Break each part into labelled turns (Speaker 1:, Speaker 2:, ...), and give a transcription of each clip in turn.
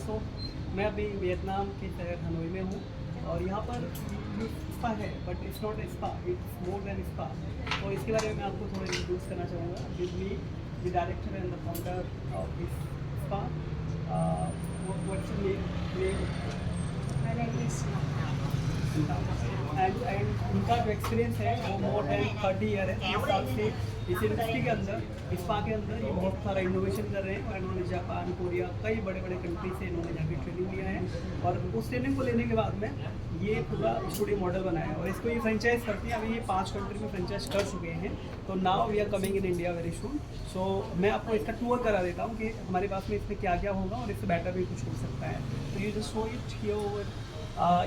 Speaker 1: सो मैं अभी वियतनाम के शहर हनोई में हूँ और यहाँ पर स्पा है but it's not spa, it's more than spa. तो इसके बारे में मैं आपको थोड़ा इंट्रोड्यूस करना चाहूँगा। With me the director and the founder of this spa. What's your name?
Speaker 2: My name is Ngọc
Speaker 1: and उनका जो एक्सपीरियंस है वो मोर देन 30 ईयर है, 30 साल से इस इंडस्ट्री के अंदर, स्पा के अंदर ये बहुत सारा इनोवेशन कर रहे हैं। और इन्होंने जापान, कोरिया, कई बड़े बड़े कंट्री से इन्होंने जाके ट्रेनिंग लिया है और उस ट्रेनिंग को लेने के बाद में ये पूरा स्टूडियो मॉडल बनाया है और इसको ये फ्रेंचाइज करती है। अभी ये 5 कंट्री में फ्रेंचाइज कर चुके हैं। तो now we are coming in India very soon. So मैं आपको इसका टूर करा देता हूँ कि हमारे पास में इसमें क्या क्या होगा और इससे बेटर भी कुछ हो सकता है। तो ये जस्ट शो इट हियर।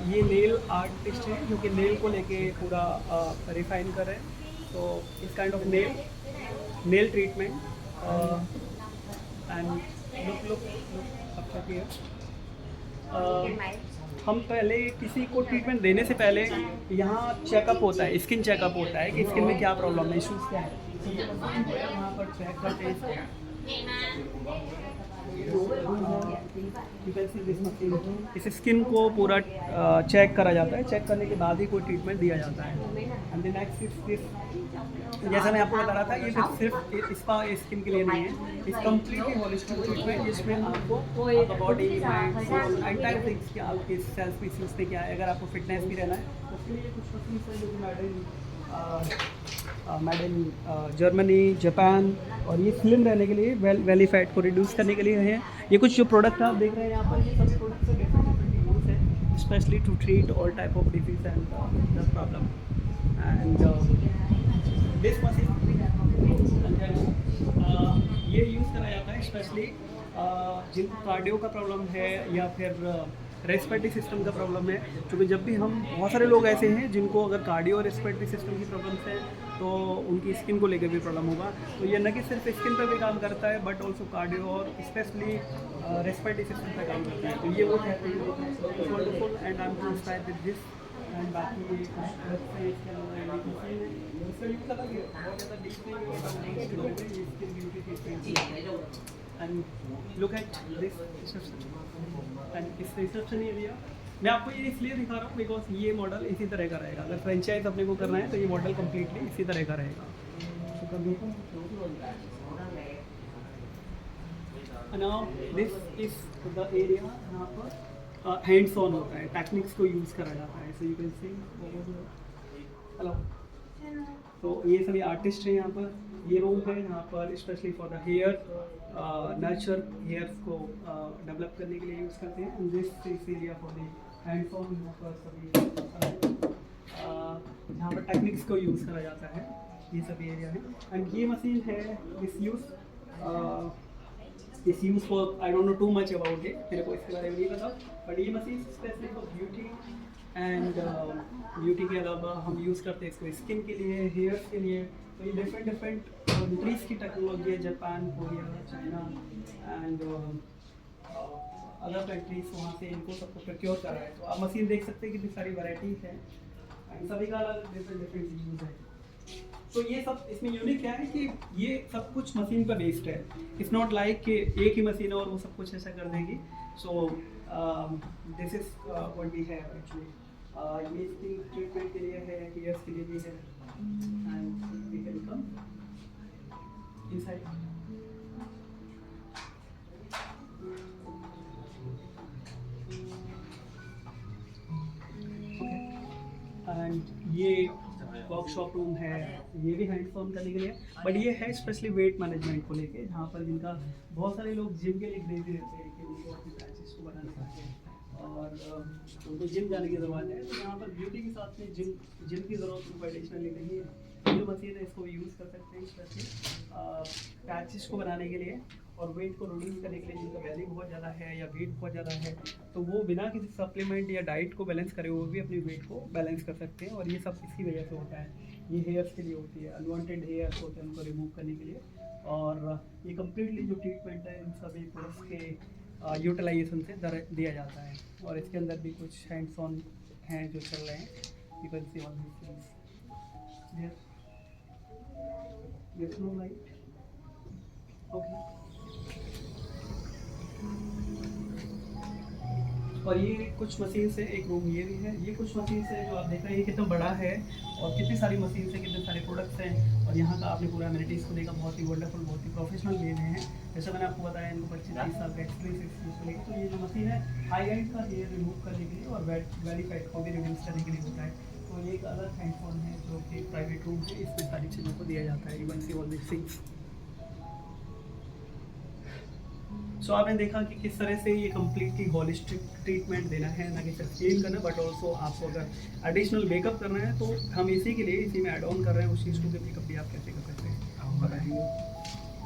Speaker 1: ये नेल आर्टिस्ट है जो कि नेल को लेके पूरा रिफाइन कर रहे हैं। तो इस kind of nail treatment and look अच्छा किया। हम पहले किसी को ट्रीटमेंट देने से पहले यहाँ चेकअप होता है, स्किन चेकअप होता है कि स्किन में क्या प्रॉब्लम है, इशूज़ क्या है। यहाँ पर चेक करते हैं। इस स्किन को पूरा चेक करा जाता है। चेक करने के बाद ही कोई ट्रीटमेंट दिया जाता है। And the next is this, जैसा मैं आपको बता रहा था, ये सिर्फ स्पा स्किन के लिए नहीं है, इस कम्प्लीटली होलिस्टिक ट्रीटमेंट जिसमें आपको body, mind, soul, entire things की आपके सेल्स स्पीसीज पे क्या है। अगर आपको फिटनेस भी रहना है तो उसके लिए कुछ मशीन्स हैं जो मेड इन जर्मनी, जापान। और ये स्लिम रहने के लिए, वेली फैट को रिड्यूस करने के लिए है। ये कुछ जो प्रोडक्ट आप देख रहे हैं यहाँ पर, ये सभी प्रोडक्ट्स डिफरेंट यूज है specially to treat all type of disease and problem. And this machine ये यूज़ करा जाता है स्पेशली जिनको कार्डियो का प्रॉब्लम है या फिर रेस्पिरेटरी सिस्टम का प्रॉब्लम है। क्योंकि जब भी हम, बहुत सारे लोग ऐसे हैं जिनको अगर कार्डियो और रेस्पिरेटरी सिस्टम की प्रॉब्लम्स है तो उनकी स्किन को लेकर भी प्रॉब्लम होगा। तो ये न कि सिर्फ स्किन पर भी काम करता है बट ऑल्सो कार्डियो और स्पेशली रेस्पिरेटरी सिस्टम पर काम करता है। तो ये वो कहते हैं wonderful and I am inspired with this. And बाकी ये इसके इसका यूज़ अलग है, बहुत ज़्यादा डीप नहीं है। And look at this reception and इस रिसेप्शन एरिया। मैं आपको ये इसलिए दिखा रहा हूँ बिकॉज ये मॉडल इसी तरह का रहेगा। अगर फ्रेंचाइज अपने को करना है तो ये मॉडल कम्प्लीटली इसी तरह का रहेगा। Now this is the area यहाँ पर हैंड्स ऑन होता है, टेक्निक्स को यूज़ करा जाता है। So you can C, hello. तो ये सभी आर्टिस्ट हैं यहाँ पर। ये रूम है यहाँ पर specially for the hair, natural hairs को डेवलप करने के लिए यूज़ करते हैं। And this is area for the hands on. यहाँ पर सभी यहाँ पर टेक्निक्स को यूज़ करा जाता है। ये सभी एरिया है। एंड ये मशीन है इस use for, I don't know too much about it, मेरे को इसके बारे में नहीं पता। बट ये machine specially for beauty and beauty के अलावा हम यूज़ करते हैं इसको स्किन के लिए, हेयर्स के लिए। तो ये डिफरेंट कंट्रीज़ की टेक्नोलॉजी है, Japan, Korea, China and other countries, वहाँ से इनको सबको प्रोक्योर करा है। तो आप मशीन देख सकते हैं कितनी सारी वैराइटीज़ हैं एंड सभी का अलग डिफरेंट यूज़ है। तो ये सब इसमें यूनिक क्या है कि ये सब कुछ मशीन पर बेस्ड है। इट्स नॉट लाइक कि एक ही मशीन है और वो सब कुछ ऐसा कर देगी। So this is what we have actually. ये स्किन ट्रीटमेंट के लिए है, हेयर्स के लिए भी है। And we can come inside. And ये वर्कशॉप रूम है, ये भी हैंड्स ऑन करने के लिए। बट ये है स्पेशली वेट मैनेजमेंट को लेके, जहाँ पर जिनका बहुत सारे लोग जिम के लिए क्रेजी रहते हैं कि उनको अपनी पैचेस को बनाना चाहते हैं और उनको जिम जाने की ज़रूरत है। तो यहाँ पर ब्यूटी के साथ में जिम की ज़रूरत उनको एडिशनली नहीं है। जो मशीन है इसको यूज़ कर सकते हैं स्पेशली पैचेस को बनाने के लिए और वेट को रिड्यूस करने के लिए। जिनका वैल्यू बहुत ज़्यादा है या वेट बहुत ज़्यादा है तो वो बिना किसी सप्लीमेंट या डाइट को बैलेंस करे हुए भी अपनी वेट को बैलेंस कर सकते हैं। और ये सब इसकी वजह से होता है। ये हेयर्स के लिए होती है, अनवांटेड हेयर्स होते हैं उनको रिमूव करने के लिए। और ये कम्प्लीटली जो ट्रीटमेंट है इन सभी प्रोडक्ट्स के यूटिलाइजेशन से दिया जाता है। और इसके अंदर भी कुछ हैंड्स ऑन हैं जो चल रहे हैं। You can see all these things. There's no light. Okay. और ये कुछ मशीन है, एक रूम ये भी है, ये कुछ मशीन है जो आप देख रहे हैं, ये कितना बड़ा है और कितनी सारी मशीन है, कितने सारे प्रोडक्ट्स हैं। और यहाँ का आपने पूरा एमिनिटीज़ को देखा, बहुत ही वंडरफुल, बहुत ही प्रोफेशनल ले रहे हैं। जैसे मैंने आपको बताया, इनको 25-30 साल का एक्सपीरियंस यूज़ करने तो ये जो मशीन है हाई एंड का हेयर रिमूव करने के लिए और वेरीफाइड को भी रिड्यूस करने के लिए होता है। तो ये एक अलग हैंडफोन है जो कि प्राइवेट रूम है, इसमें सारी चीज़ों को दिया जाता है। Even see all this things. So आपने देखा कि किस तरह से ये कम्प्लीटली होलिस्टिक ट्रीटमेंट देना है, ना कि सिर्फ क्लीन करना, बट ऑल्सो आपको अगर एडिशनल मेकअप करना है तो हम इसी के लिए इसी में ऐड ऑन कर रहे हैं उस चीज़ को कि मेकअप भी आप कैसे कर सकते हैं।